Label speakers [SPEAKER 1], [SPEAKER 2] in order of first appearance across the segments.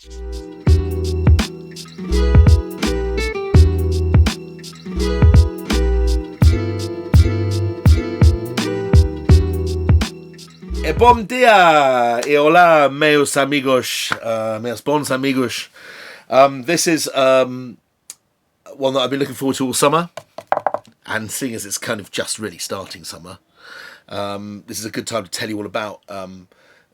[SPEAKER 1] Bom dia e hola, meus amigos, meus bons amigos. This is one that I've been looking forward to all summer, and seeing as it's kind of just really starting summer, this is a good time to tell you all about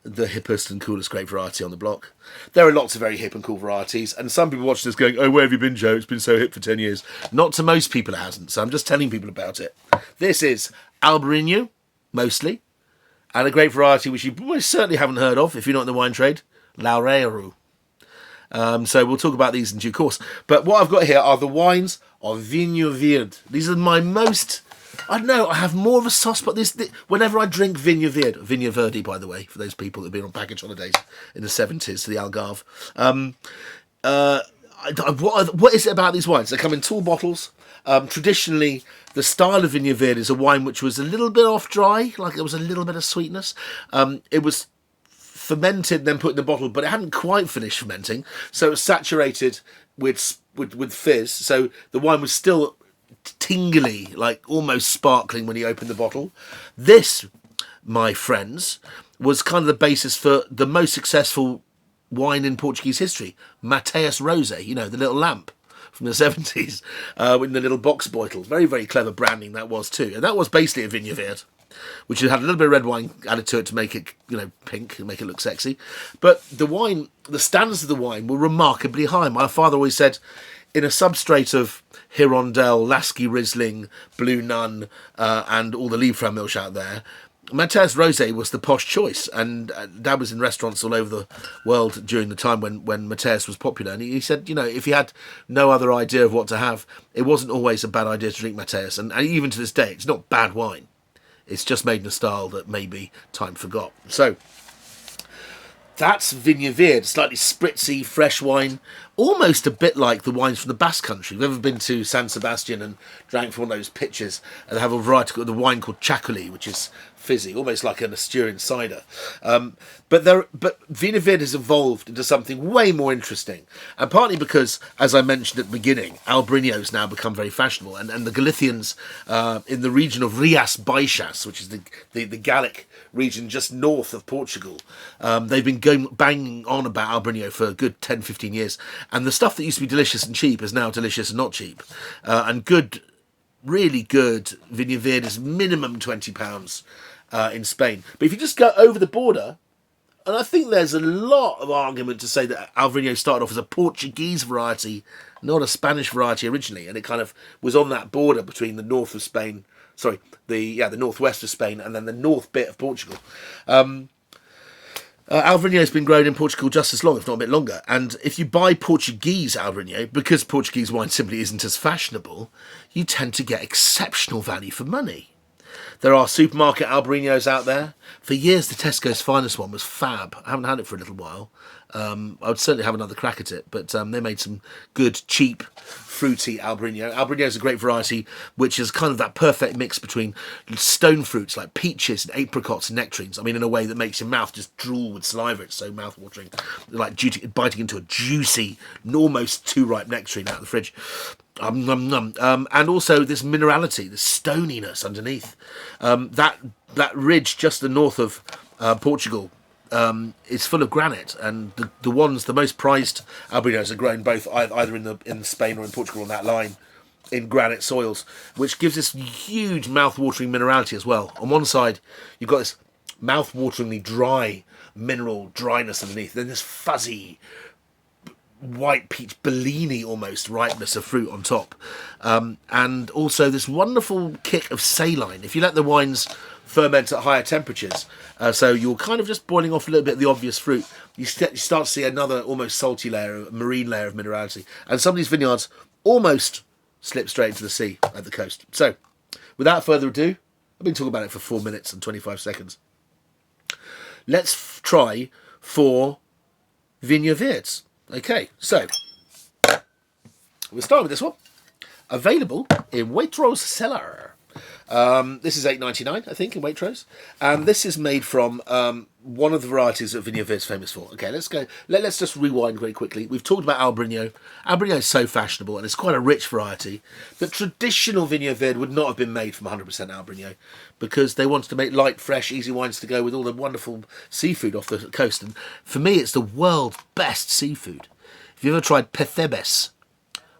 [SPEAKER 1] the hippest and coolest grape variety on the block. There are lots of very hip and cool varieties, and some people watch this going, "Oh, where have you been, Joe? It's been so hip for 10 years." Not to most people it hasn't, so I'm just telling people about it. This is Albariño, mostly. And a great variety which you most certainly haven't heard of if you're not in the wine trade, Loureiro. So we'll talk about these in due course. But what I've got here are the wines of Vinho Verde. These are my most, I don't know, I have more of a soft spot. Whenever I drink Vinho Verde, by the way, for those people that have been on package holidays in the 70s to the Algarve. What is it about these wines? They come in tall bottles. Traditionally, the style of Vinho Verde is a wine which was a little bit off dry, like there was a little bit of sweetness. It was fermented, then put in the bottle, but it hadn't quite finished fermenting, so it was saturated with fizz. So the wine was still tingly, like almost sparkling when you opened the bottle. This, my friends, was kind of the basis for the most successful wine in Portuguese history, Mateus Rosé, you know, the little lamp from the 70s, in the little box bottle. Very, very clever branding that was too. And that was basically a Vinho Verde, which had a little bit of red wine added to it to make it, you know, pink and make it look sexy. But the wine, the standards of the wine were remarkably high. My father always said, in a substrate of Hirondelle, Lasky Riesling, Blue Nun, and all the Liebfraumilch out there, Mateus Rosé was the posh choice, and Dad was in restaurants all over the world during the time when Mateus was popular, and he said, you know, if he had no other idea of what to have, it wasn't always a bad idea to drink Mateus, and even to this day, it's not bad wine. It's just made in a style that maybe time forgot. So that's Vinho Verde, slightly spritzy, fresh wine, almost a bit like the wines from the Basque Country. If you've ever been to San Sebastian and drank from one of those pitchers, and they have a variety of the wine called Chacoli, which is fizzy, almost like an Asturian cider. But Vinho Verde has evolved into something way more interesting, and partly because, as I mentioned at the beginning, Albariño has now become very fashionable, and the Galicians in the region of Rias Baixas, which is the Gallic region just north of Portugal, they've been banging on about Albariño for a good 10-15 years, and the stuff that used to be delicious and cheap is now delicious and not cheap, and good, really good Vinho Verde is minimum £20 in Spain. But if you just go over the border, and I think there's a lot of argument to say that Albariño started off as a Portuguese variety, not a Spanish variety originally, and it kind of was on that border between the north of Spain, the northwest of Spain, and then the north bit of Portugal. Albariño has been grown in Portugal just as long, if not a bit longer. And if you buy Portuguese Albariño, because Portuguese wine simply isn't as fashionable, you tend to get exceptional value for money. There are supermarket Albariños out there. For years, the Tesco's Finest one was fab. I haven't had it for a little while. I would certainly have another crack at it, but they made some good, cheap, fruity Albariño. Albariño is a great variety, which is kind of that perfect mix between stone fruits like peaches and apricots and nectarines. I mean, in a way that makes your mouth just drool with saliva. It's so mouth-watering, like biting into a juicy, almost too ripe nectarine out of the fridge. And also this minerality, this stoniness underneath. That ridge just the north of Portugal is full of granite, and the most prized Albariños are grown both either in Spain or in Portugal on that line in granite soils, which gives this huge mouth-watering minerality as well. On one side, you've got this mouth-wateringly dry mineral dryness underneath, then this fuzzy white peach Bellini almost ripeness of fruit on top, and also this wonderful kick of saline. If you let the wines ferment at higher temperatures, so you're kind of just boiling off a little bit of the obvious fruit, you start to see another almost salty layer, a marine layer of minerality, and some of these vineyards almost slip straight into the sea at the coast. So without further ado, I've been talking about it for 4 minutes and 25 seconds. Let's try 4 Vinho Verdes. Okay, so we'll start with this one. Available in Waitrose cellar. This is £8.99, I think, in Waitrose, and this is made from one of the varieties that Vinho Verde is famous for. Okay, let's go. Let's just rewind very quickly. We've talked about Albrinho. Albrinho is so fashionable, and it's quite a rich variety. The traditional Vinho Verde would not have been made from 100% Albrinho because they wanted to make light, fresh, easy wines to go with all the wonderful seafood off the coast. And for me, it's the world's best seafood. If you've ever tried pethebes,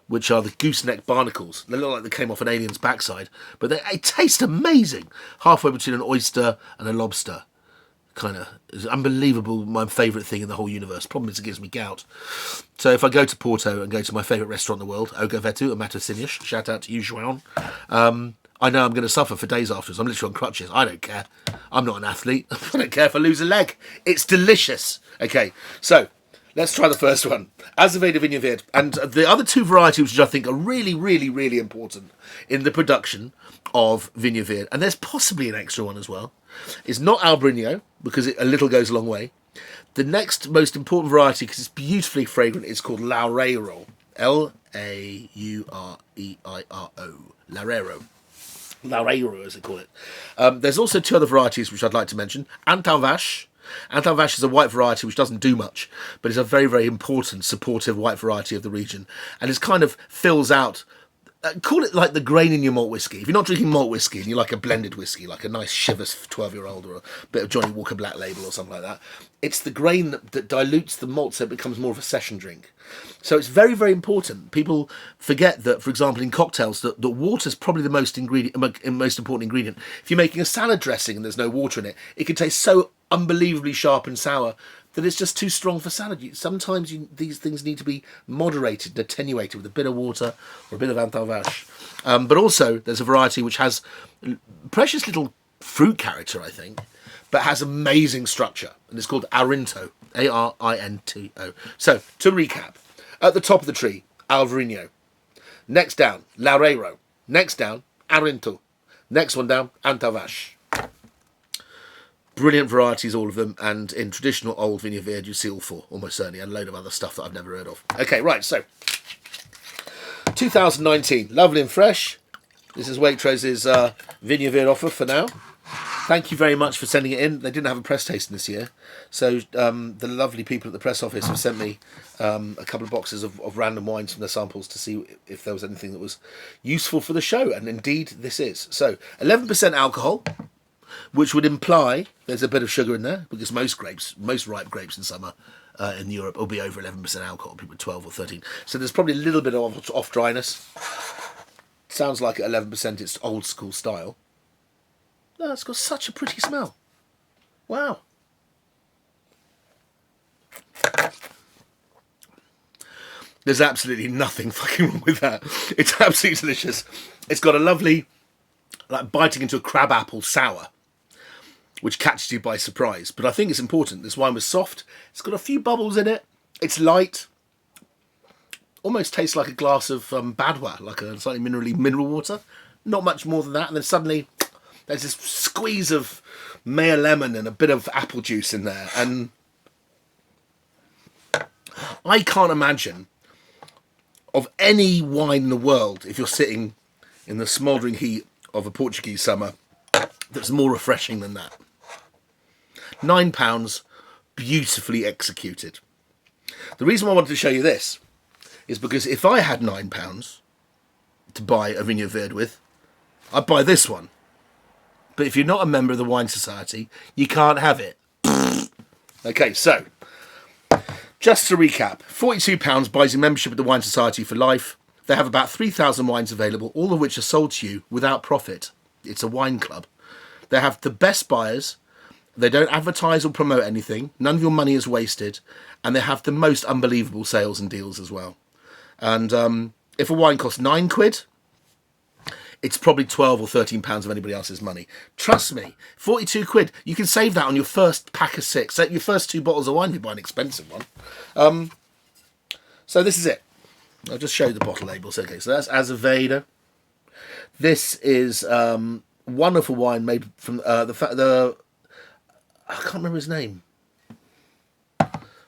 [SPEAKER 1] which are the gooseneck barnacles. They look like they came off an alien's backside, but they taste amazing. Halfway between an oyster and a lobster. Kind of, it's unbelievable, my favourite thing in the whole universe. Problem is it gives me gout. So if I go to Porto and go to my favourite restaurant in the world, Azavedo, Amato Sinish, shout out to you, João, I know I'm going to suffer for days afterwards. I'm literally on crutches. I don't care. I'm not an athlete. I don't care if I lose a leg. It's delicious. Okay, so let's try the first one. Azavedo Vinho Verde. And the other two varieties, which I think are really, really, really important in the production of Vinho Verde, and there's possibly an extra one as well, is not Albrinho, because a little goes a long way. The next most important variety, because it's beautifully fragrant, is called Loureiro. Laureiro. Loureiro. Loureiro, as they call it. There's also two other varieties which I'd like to mention. Antalvache. Antalvache is a white variety which doesn't do much, but is a very, very important, supportive white variety of the region. And it kind of fills out, call it like the grain in your malt whiskey. If you're not drinking malt whiskey and you like a blended whiskey, like a nice Chivas 12-year-old or a bit of Johnny Walker Black Label or something like that, it's the grain that dilutes the malt so it becomes more of a session drink. So it's very, very important. People forget that, for example, in cocktails, that water is probably the most important ingredient. If you're making a salad dressing and there's no water in it, it can taste so unbelievably sharp and sour that it's just too strong for salad. Sometimes these things need to be moderated and attenuated with a bit of water or a bit of Antalvache. But also, there's a variety which has precious little fruit character, I think, but has amazing structure, and it's called Arinto, Arinto. So, to recap, at the top of the tree, Albrinho. Next down, Loureiro. Next down, Arinto. Next one down, Antalvache. Brilliant varieties, all of them, and in traditional old Vinho Verde, you see all four, almost certainly, and a load of other stuff that I've never heard of. Okay, right, so 2019, lovely and fresh. This is Waitrose's Vinho Verde offer for now. Thank you very much for sending it in. They didn't have a press tasting this year, so the lovely people at the press office have sent me a couple of boxes of random wines from their samples to see if there was anything that was useful for the show, and indeed this is. So 11% alcohol, which would imply there's a bit of sugar in there, because most ripe grapes in summer in Europe will be over 11% alcohol, people 12 or 13. So there's probably a little bit of off dryness. Sounds like at 11% it's old school style. No, it's got such a pretty smell. Wow. There's absolutely nothing fucking wrong with that. It's absolutely delicious. It's got a lovely, like biting into a crab apple sour, which catches you by surprise. But I think it's important. This wine was soft. It's got a few bubbles in it. It's light. Almost tastes like a glass of Badwa, like a slightly mineral water. Not much more than that. And then suddenly there's this squeeze of Meyer lemon and a bit of apple juice in there. And I can't imagine of any wine in the world, if you're sitting in the smouldering heat of a Portuguese summer, that's more refreshing than that. £9, beautifully executed. The reason why I wanted to show you this is because if I had £9 to buy a Vinho Verde with, I'd buy this one. But if you're not a member of the Wine Society, you can't have it. Okay, so just to recap, £42 buys you membership at the Wine Society for life. They have about 3,000 wines available, all of which are sold to you without profit. It's a wine club. They have the best buyers. They don't advertise or promote anything. None of your money is wasted. And they have the most unbelievable sales and deals as well. And if a wine costs £9, it's probably 12 or £13 of anybody else's money. Trust me, 42 quid, you can save that on your first pack of 6. Your first 2 bottles of wine if you buy an expensive one. So this is it. I'll just show you the bottle labels. Okay, so that's Azavedo. This is wonderful wine made from I can't remember his name.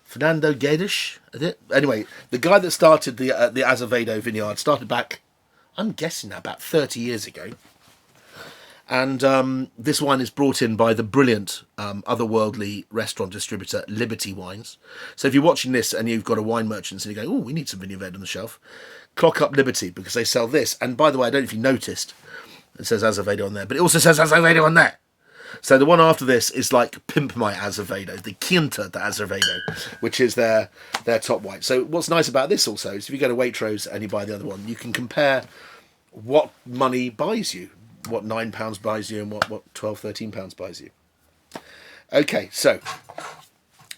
[SPEAKER 1] Fernando Guedes, is it? Anyway, the guy that started the Azavedo vineyard started back, I'm guessing now, about 30 years ago. And this wine is brought in by the brilliant otherworldly restaurant distributor Liberty Wines. So if you're watching this and you've got a wine merchant and you go, oh, we need some Vinho Verde on the shelf, clock up Liberty, because they sell this. And by the way, I don't know if you noticed, it says Azavedo on there, but it also says Azavedo on there. So the one after this is like Pimp My Azavedo, the Quinta de Azavedo, which is their top white. So what's nice about this also is if you go to Waitrose and you buy the other one, you can compare what money buys you, what £9 buys you and what £12, £13 buys you. Okay, so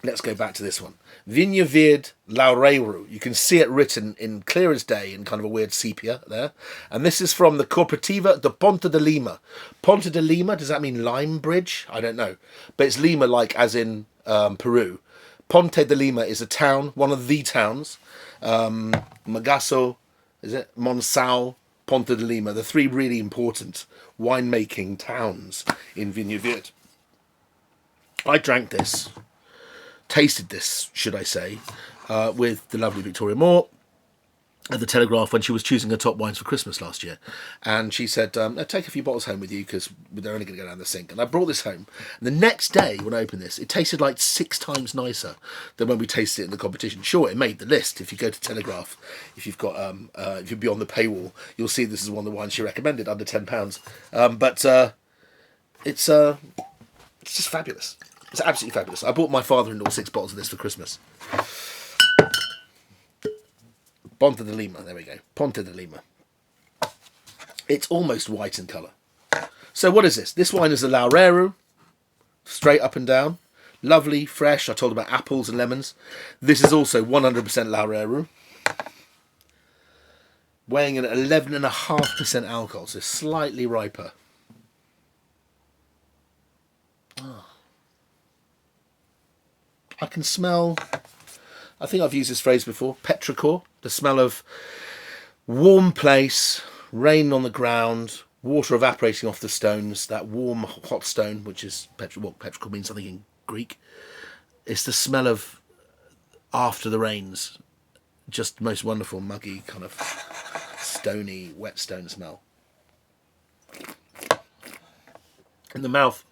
[SPEAKER 1] let's go back to this one. Vinho Verde Loureiro. You can see it written in clear as day in kind of a weird sepia there. And this is from the Cooperative de Ponte de Lima. Ponte de Lima, does that mean Lime Bridge? I don't know. But it's Lima like as in Peru. Ponte de Lima is a town, one of the towns. Melgaço, is it? Monsao, Ponte de Lima. The three really important winemaking towns in Vinho Verde. I drank this. Tasted this, should I say, with the lovely Victoria Moore at the Telegraph when she was choosing her top wines for Christmas last year. And she said, take a few bottles home with you because they're only going to go down the sink. And I brought this home. And the next day when I opened this, it tasted like 6 times nicer than when we tasted it in the competition. Sure, it made the list. If you go to Telegraph, if you've got, if you're beyond the paywall, you'll see this is one of the wines she recommended, under £10. But it's just fabulous. It's absolutely fabulous. I bought my father-in-law 6 bottles of this for Christmas. Ponte de Lima, there we go. Ponte de Lima. It's almost white in colour. So what is this? This wine is a Loureiro, straight up and down. Lovely, fresh. I told about apples and lemons. This is also 100% Loureiro. Weighing in at 11.5% alcohol, so slightly riper. Oh. I can smell, I think I've used this phrase before, petrichor, the smell of warm place, rain on the ground, water evaporating off the stones, that warm hot stone, which is, petrichor means something in Greek. It's the smell of after the rains, just most wonderful, muggy, kind of stony, wet stone smell. In the mouth,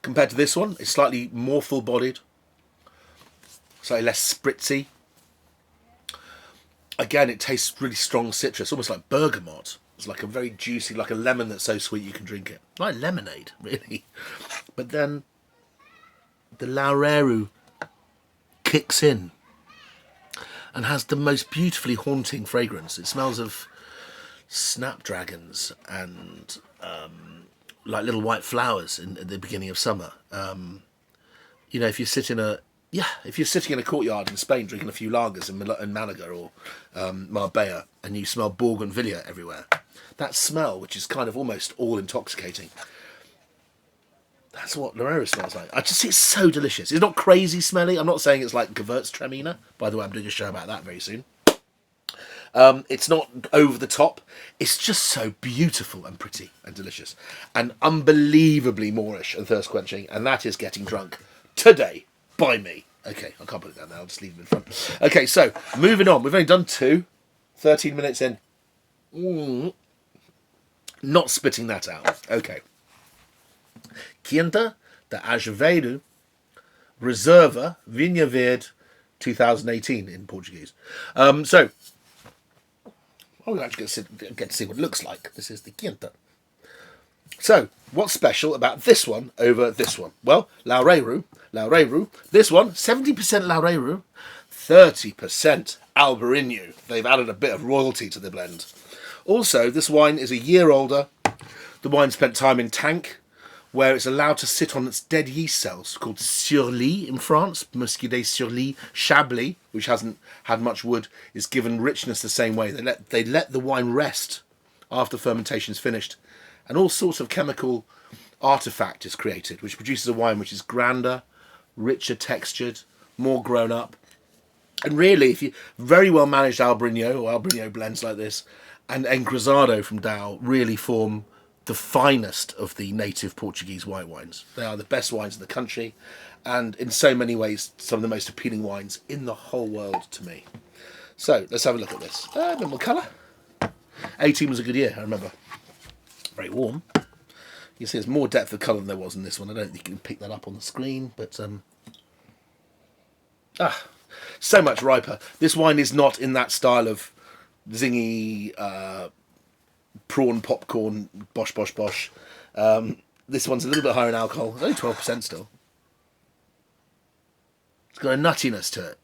[SPEAKER 1] compared to this one, it's slightly more full-bodied. Slightly less spritzy. Again, it tastes really strong citrus, almost like bergamot. It's like a very juicy, like a lemon that's so sweet you can drink it. Like lemonade, really. But then the Loureiro kicks in and has the most beautifully haunting fragrance. It smells of snapdragons and like little white flowers at the beginning of summer. You know, if you sit in a if you're sitting in a courtyard in Spain drinking a few lagers in Malaga or Marbella and you smell bougainvillea everywhere, that smell, which is kind of almost all intoxicating, that's what Loureiro smells like. It's so delicious. It's not crazy smelly. I'm not saying it's like Gewürztraminer. By the way, I'm doing a show about that very soon. It's not over the top. It's just so beautiful and pretty and delicious and unbelievably Moorish and thirst quenching, and that is getting drunk today. By me. Okay, I can't put it down now, I'll just leave them in front. Okay, so, moving on. We've only done 2. 13 minutes in. Not spitting that out. Okay. Quinta de Azavedo, Reserva, Vinho Verde, 2018 in Portuguese. So, I'll actually get to see what it looks like. This is the Quinta. So, what's special about this one over this one? Well, Loureiro, this one, 70% Loureiro, 30% Albarino. They've added a bit of royalty to the blend. Also, this wine is a year older. The wine spent time in tank, where it's allowed to sit on its dead yeast cells, called surlis in France, Muscadet surlis, Chablis, which hasn't had much wood, is given richness the same way. They let the wine rest after fermentation is finished, and all sorts of chemical artifact is created, which produces a wine which is grander, richer textured, more grown up. And really, if you very well managed Albarino or Albarino blends like this, and Engrosado from Dow really form the finest of the native Portuguese white wines. They are the best wines in the country, and in so many ways, some of the most appealing wines in the whole world to me. So, let's have a look at this. A bit more colour. 18 was a good year, I remember. Very warm. You see there's more depth of colour than there was in this one. I don't think you can pick that up on the screen, but so much riper. This wine is not in that style of zingy prawn popcorn bosh bosh bosh. This one's a little bit higher in alcohol. It's only 12% still. It's got a nuttiness to it,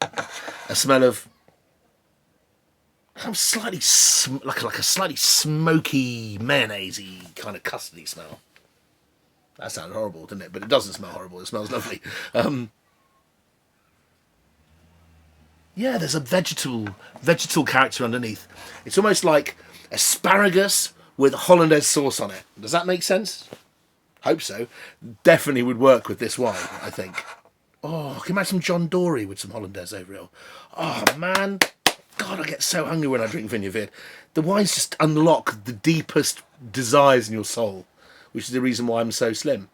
[SPEAKER 1] a smell of slightly like a slightly smoky mayonnaisey kind of custardy smell. That sounded horrible, didn't it? But it doesn't smell horrible. It smells lovely. Yeah, there's a vegetal character underneath. It's almost like asparagus with hollandaise sauce on it. Does that make sense? Hope so. Definitely would work with this wine, I think. Oh, can you imagine some John Dory with some hollandaise over it? Oh, man. God, I get so hungry when I drink Vinho Verde. The wines just unlock the deepest desires in your soul, which is the reason why I'm so slim.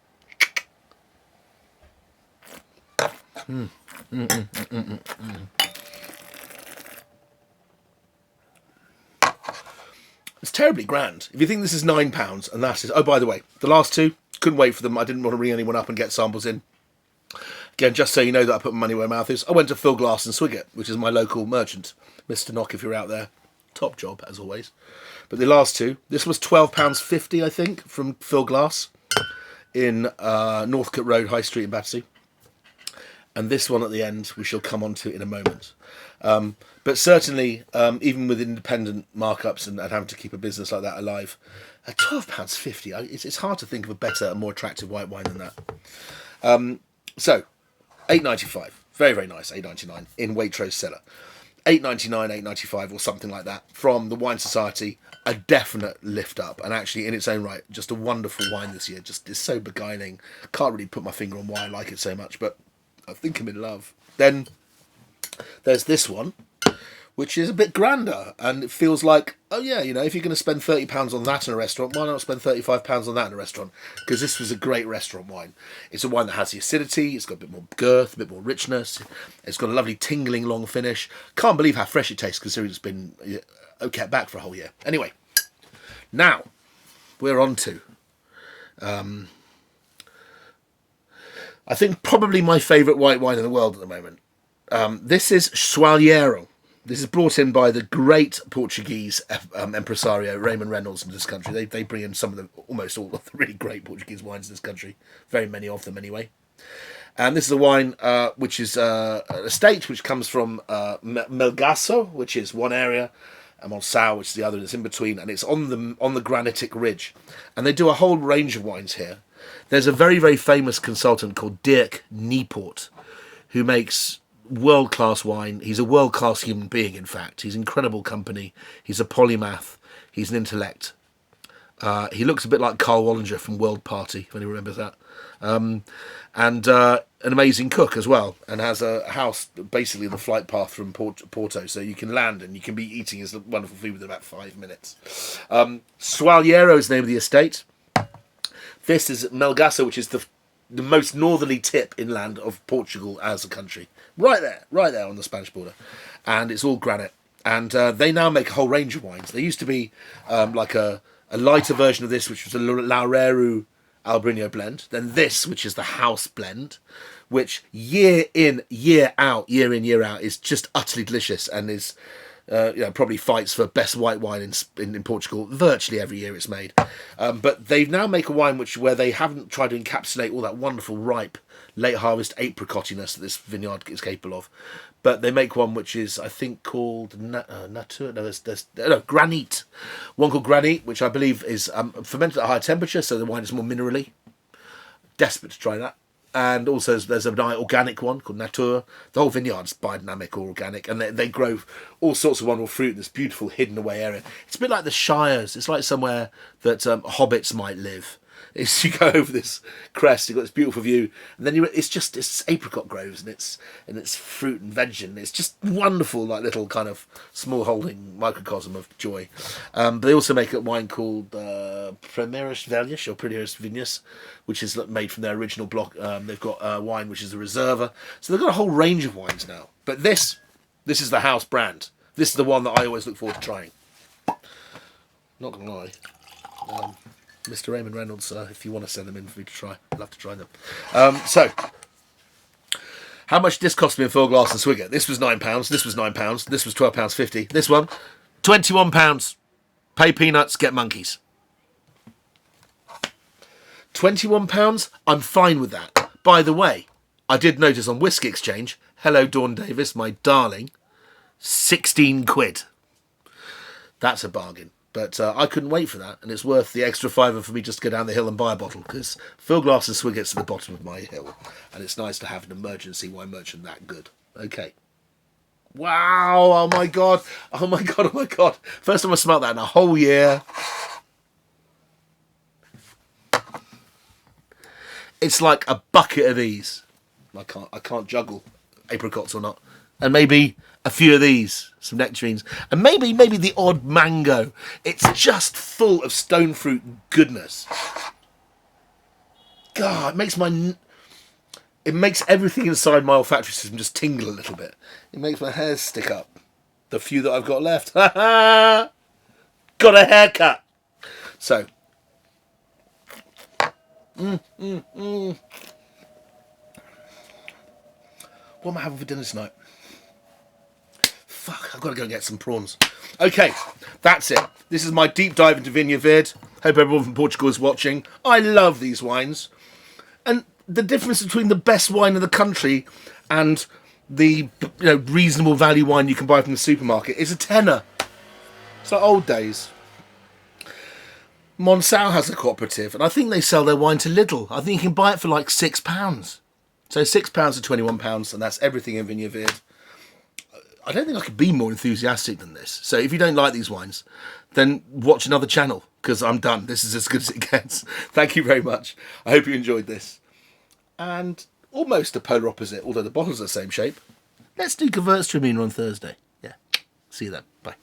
[SPEAKER 1] It's terribly grand. If you think this is £9 and that is... Oh, by the way, the last two, couldn't wait for them. I didn't want to ring anyone up and get samples in. Again, just so you know that I put my money where my mouth is, I went to Phil Glass and Swiggett, which is my local merchant. Mr. Knock, if you're out there. Top job, as always. But the last two, this was £12.50, I think, from Phil Glass in Northcote Road, High Street in Battersea. And this one at the end, we shall come on to in a moment. But certainly, even with independent markups and having to keep a business like that alive, at £12.50, it's hard to think of a better and more attractive white wine than that. So, £8.95, very, very nice, £8.99 in Waitrose cellar. £8.99, £8.95 or something like that from the Wine Society, a definite lift up, and actually in its own right, just a wonderful wine this year. Just is so beguiling. Can't really put my finger on why I like it so much, but I think I'm in love. Then there's this one, which is a bit grander, and it feels like, oh yeah, you know, if you're going to spend £30 on that in a restaurant, why not spend £35 on that in a restaurant? Because this was a great restaurant wine. It's a wine that has the acidity, it's got a bit more girth, a bit more richness, it's got a lovely tingling long finish. Can't believe how fresh it tastes considering it's been kept back for a whole year. Anyway, now we're on to, I think probably my favourite white wine in the world at the moment. This is Soalheiro. This is brought in by the great Portuguese impresario Raymond Reynolds into this country. They bring in almost all of the really great Portuguese wines in this country. Very many of them anyway. And this is a wine which is an estate which comes from Melgaço, which is one area, and Monção, which is the other, and it's in between, and it's on the granitic ridge. And they do a whole range of wines here. There's a very, very famous consultant called Dirk Niepoort, who makes world-class wine. He's a world-class human being, in fact. He's incredible company. He's a polymath. He's an intellect. He looks a bit like Carl Wallinger from World Party, if anyone remembers that. And an amazing cook as well, and has a house basically the flight path from Porto, so you can land and you can be eating his wonderful food within about 5 minutes. Soalheiro is the name of the estate. This is Melgaço, which is the most northerly tip inland of Portugal as a country. Right there on the Spanish border. And it's all granite. And they now make a whole range of wines. There used to be like a lighter version of this, which was a Loureiro Albrinho blend. Then this, which is the house blend, which year in, year out, is just utterly delicious and is probably fights for best white wine in Portugal virtually every year it's made. But they now make a wine where they haven't tried to encapsulate all that wonderful ripe late harvest apricottiness that this vineyard is capable of. But they make one which is, I think, called Natur. No, there's Granit. One called Granit, which I believe is fermented at a higher temperature, so the wine is more minerally. Desperate to try that. And also there's an organic one called Natur. The whole vineyard's biodynamic or organic, and they grow all sorts of wonderful fruit in this beautiful hidden away area. It's a bit like the Shires. It's like somewhere that hobbits might live. It's, you go over this crest, you've got this beautiful view, and then it's apricot groves and it's fruit and veg, and it's just wonderful, like little kind of small holding microcosm of joy. But they also make a wine called Primeiras Velhas or Primeiras Vinhas, which is made from their original block. They've got wine which is the Reserva, so they've got a whole range of wines now. But this is the house brand. This is the one that I always look forward to trying. Not gonna lie. Mr. Raymond Reynolds, if you want to send them in for me to try, I'd love to try them. So, how much did this cost me in full glass and swigger? This was £9. This was £9. This was £12.50. This one, £21. Pay peanuts, get monkeys. £21, I'm fine with that. By the way, I did notice on Whiskey Exchange, hello Dawn Davis, my darling, 16 quid. That's a bargain. But I couldn't wait for that, and it's worth the extra £5 for me just to go down the hill and buy a bottle, because Phil Glass and Swig gets to the bottom of my hill, and it's nice to have an emergency wine merchant that good. Okay. Wow, oh my God, oh my God, oh my God. First time I smelled that in a whole year. It's like a bucket of these. I can't juggle apricots or not. And maybe a few of these, some nectarines, and maybe the odd mango. It's just full of stone fruit goodness. God, it makes everything inside my olfactory system just tingle a little bit. It makes my hairs stick up. The few that I've got left. Ha ha! Got a haircut. So. What am I having for dinner tonight? Fuck, I've got to go and get some prawns. Okay, that's it. This is my deep dive into Vinho Verde. Hope everyone from Portugal is watching. I love these wines. And the difference between the best wine in the country and the reasonable value wine you can buy from the supermarket is a tenner. It's like old days. Monsal has a cooperative, and I think they sell their wine to Lidl. I think you can buy it for like £6. So £6 to £21, and that's everything in Vinho Verde. I don't think I could be more enthusiastic than this. So if you don't like these wines, then watch another channel, because I'm done. This is as good as it gets. Thank you very much. I hope you enjoyed this. And almost a polar opposite, although the bottles are the same shape. Let's do Gewürztraminer on Thursday. Yeah. See you then. Bye.